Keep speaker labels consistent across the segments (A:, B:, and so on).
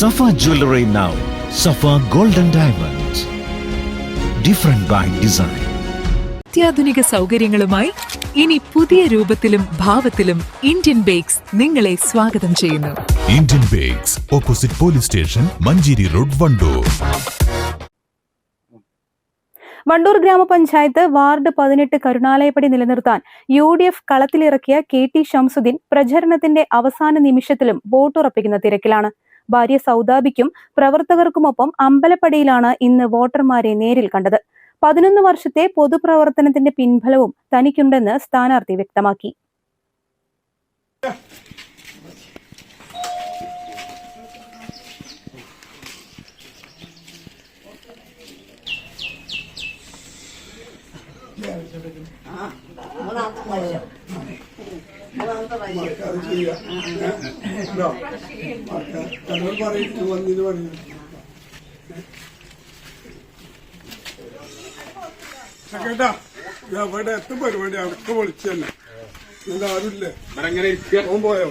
A: Safa Jewelry now. Safa Golden Diamonds. Different by design.
B: അത്യാധുനിക സൗകര്യങ്ങളുമായി ഇനി പുതിയ രൂപത്തിലും ഭാവത്തിലും ഇന്ത്യൻ ബേക്സ് നിങ്ങളെ സ്വാഗതം ചെയ്യുന്നു.
C: Indian bakes opposite police station, Manjeri road, Wandoor.
D: Wandoor ഗ്രാമപഞ്ചായത്ത് വാർഡ് 18 കരുണാലയപ്പടി നിലനിർത്താൻ UDF കളത്തിലിറക്കിയ KT ഷംസുദ്ദീൻ പ്രചരണത്തിന്റെ അവസാന നിമിഷത്തിലും വോട്ടുറപ്പിക്കുന്ന തിരക്കിലാണ്. ഭാര്യ സൗദാബിക്കും പ്രവർത്തകർക്കുമൊപ്പം അമ്പലപ്പടിയിലാണ് ഇന്ന് വോട്ടർമാരെ നേരിൽ കണ്ടത്. 11 വർഷത്തെ പൊതുപ്രവർത്തനത്തിന്റെ പിൻബലവും തനിക്കുണ്ടെന്ന് സ്ഥാനാർത്ഥി വ്യക്തമാക്കി.
E: ഇവിടെ എത്തും പരിപാടി അടക്കം വിളിച്ചല്ലേ, എന്താ ആരുമില്ലേ? ഓൻ പോയോ?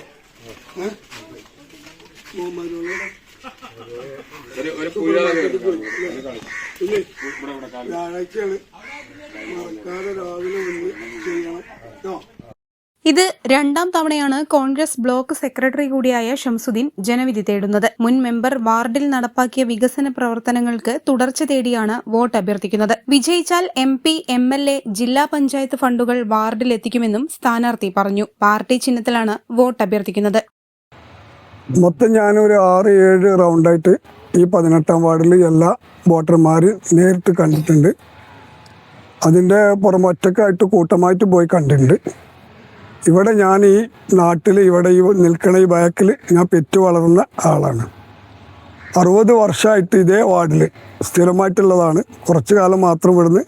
E: വ്യാഴാഴ്ചയാണ്, മറക്കാതെ രാവിലെ വന്ന് ചെയ്യണം.
D: ഇത് രണ്ടാം തവണയാണ് കോൺഗ്രസ് ബ്ലോക്ക് സെക്രട്ടറി കൂടിയായ ഷംസുദ്ദീൻ ജനവിധി തേടുന്നത്. മുൻ മെമ്പർ വാർഡിൽ നടപ്പാക്കിയ വികസന പ്രവർത്തനങ്ങൾക്ക് തുടർച്ച തേടിയാണ് വോട്ട് അഭ്യർത്ഥിക്കുന്നത്. വിജയിച്ചാൽ MP, MLA, ജില്ലാ പഞ്ചായത്ത് ഫണ്ടുകൾ വാർഡിൽ എത്തിക്കുമെന്നും സ്ഥാനാർത്ഥി പറഞ്ഞു. പാർട്ടി ചിഹ്നത്തിലാണ് വോട്ട് അഭ്യർത്ഥിക്കുന്നത്.
E: മൊത്തം ഞാനൊരു 6-7 റൗണ്ടായിട്ട് ഈ 18ാം വാർഡിൽ എല്ലാ വോട്ടർമാരും നേരിട്ട് കണ്ടിട്ടുണ്ട്. അതിൻ്റെ പുറമെ ഒറ്റക്കായിട്ട് കൂട്ടമായിട്ട് പോയി കണ്ടിട്ടുണ്ട്. ഇവിടെ ഞാൻ ഈ നാട്ടിൽ ഇവിടെ ഈ നിൽക്കണ ഈ ബാക്കിൽ ഞാൻ പെറ്റു വളർന്ന ആളാണ്. 60 വർഷമായിട്ട് ഇതേ വാർഡിൽ സ്ഥിരമായിട്ടുള്ളതാണ്. കുറച്ചു കാലം മാത്രം ഇവിടുന്ന്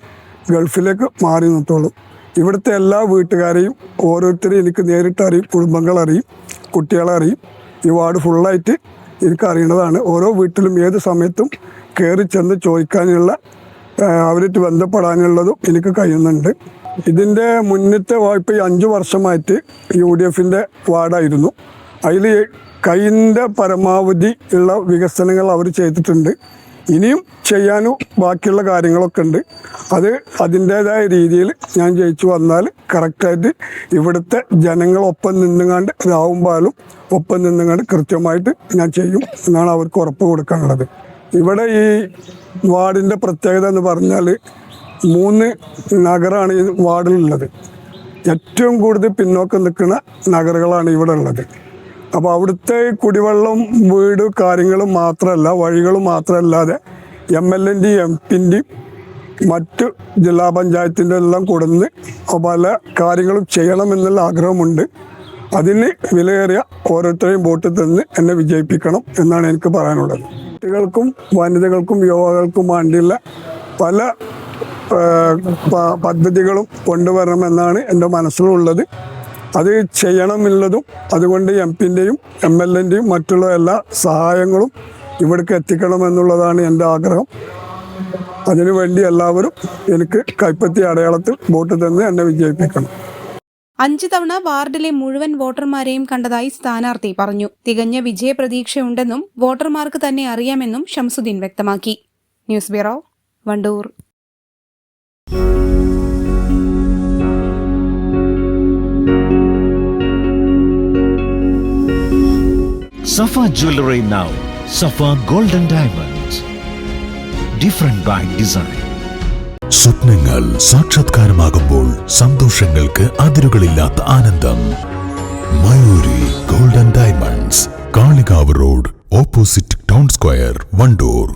E: ഗൾഫിലേക്ക് മാറി നിർത്തുള്ളൂ. ഇവിടുത്തെ എല്ലാ വീട്ടുകാരെയും ഓരോരുത്തരെയും എനിക്ക് നേരിട്ട് അറിയും, കുടുംബങ്ങളറിയും, കുട്ടികളെ അറിയും. ഈ വാർഡ് ഫുള്ളായിട്ട് എനിക്ക് അറിയുന്നതാണ്. ഓരോ വീട്ടിലും ഏത് സമയത്തും കയറി ചെന്ന് ചോദിക്കാനുള്ള, അവരായിട്ട് ബന്ധപ്പെടാനുള്ളതും എനിക്ക് കഴിയുന്നുണ്ട്. ഇതിൻ്റെ മുന്നത്തെ ഇപ്പോൾ ഈ 5 വർഷമായിട്ട് UDFൻ്റെ വാർഡായിരുന്നു. അതിൽ കൈൻ്റെ പരമാവധി ഉള്ള വികസനങ്ങൾ അവർ ചെയ്തിട്ടുണ്ട്. ഇനിയും ചെയ്യാനും ബാക്കിയുള്ള കാര്യങ്ങളൊക്കെ ഉണ്ട്. അത് അതിൻ്റേതായ രീതിയിൽ ഞാൻ ജയിച്ചു വന്നാൽ കറക്റ്റായിട്ട് ഇവിടുത്തെ ജനങ്ങളൊപ്പം നിന്നുകൊണ്ട് രാവുമ്പാലും ഒപ്പം നിന്നുകൊണ്ട് കൃത്യമായിട്ട് ഞാൻ ചെയ്യും എന്നാണ് അവർക്ക് ഉറപ്പ് കൊടുക്കാനുള്ളത്. ഇവിടെ ഈ വാർഡിൻ്റെ പ്രത്യേകത എന്ന് പറഞ്ഞാൽ 3 നഗരമാണ് ഈ വാർഡിലുള്ളത്. ഏറ്റവും കൂടുതൽ പിന്നോക്കം നിൽക്കുന്ന നഗരങ്ങളാണ് ഇവിടെ ഉള്ളത്. അപ്പോൾ അവിടുത്തെ കുടിവെള്ളം, വീട് കാര്യങ്ങളും മാത്രമല്ല, വഴികളും മാത്രമല്ലാതെ MLAൻ്റെയും MPൻ്റെയും മറ്റ് ജില്ലാ പഞ്ചായത്തിൻ്റെ എല്ലാം കൊടുന്ന് പല കാര്യങ്ങളും ചെയ്യണമെന്നുള്ള ആഗ്രഹമുണ്ട്. അതിന് വിലയേറിയ ഓരോരുത്തരെയും വോട്ട് തന്ന് എന്നെ വിജയിപ്പിക്കണം എന്നാണ് എനിക്ക് പറയാനുള്ളത്. കുട്ടികൾക്കും വനിതകൾക്കും യുവാക്കൾക്കും വേണ്ടിയുള്ള പല പദ്ധതികളും കൊണ്ടുവരണമെന്നാണ് എൻ്റെ മനസ്സിലുള്ളത്. അത് ചെയ്യണമെന്നുള്ളതും അതുകൊണ്ട് MPൻ്റെയും MLAൻ്റെയും മറ്റുള്ള എല്ലാ സഹായങ്ങളും ഇവിടേക്ക് എത്തിക്കണമെന്നുള്ളതാണ് എൻ്റെ ആഗ്രഹം. അതിനുവേണ്ടി എല്ലാവരും എനിക്ക് കൈപ്പത്തി അടയാളത്തിൽ വോട്ട് തന്ന് എന്നെ വിജയിപ്പിക്കണം.
D: 5 തവണ വാർഡിലെ മുഴുവൻ വോട്ടർമാരെയും കണ്ടതായി സ്ഥാനാർത്ഥി പറഞ്ഞു. തികഞ്ഞ വിജയപ്രതീക്ഷയുണ്ടെന്നും വോട്ടർമാർക്ക് തന്നെ അറിയാമെന്നും ഷംസുദ്ദീൻ വ്യക്തമാക്കി. News bureau, Wandoor.
A: Safa Jewelry now. Safa Golden Diamonds. Different by design.
C: സ്വപ്നങ്ങൾ സാക്ഷാത്കാരമാകുമ്പോൾ സന്തോഷങ്ങൾക്ക് അതിരുകളില്ലാത്ത ആനന്ദം. Mayuri golden diamonds, Kalikavu road, opposite town square, Wandoor.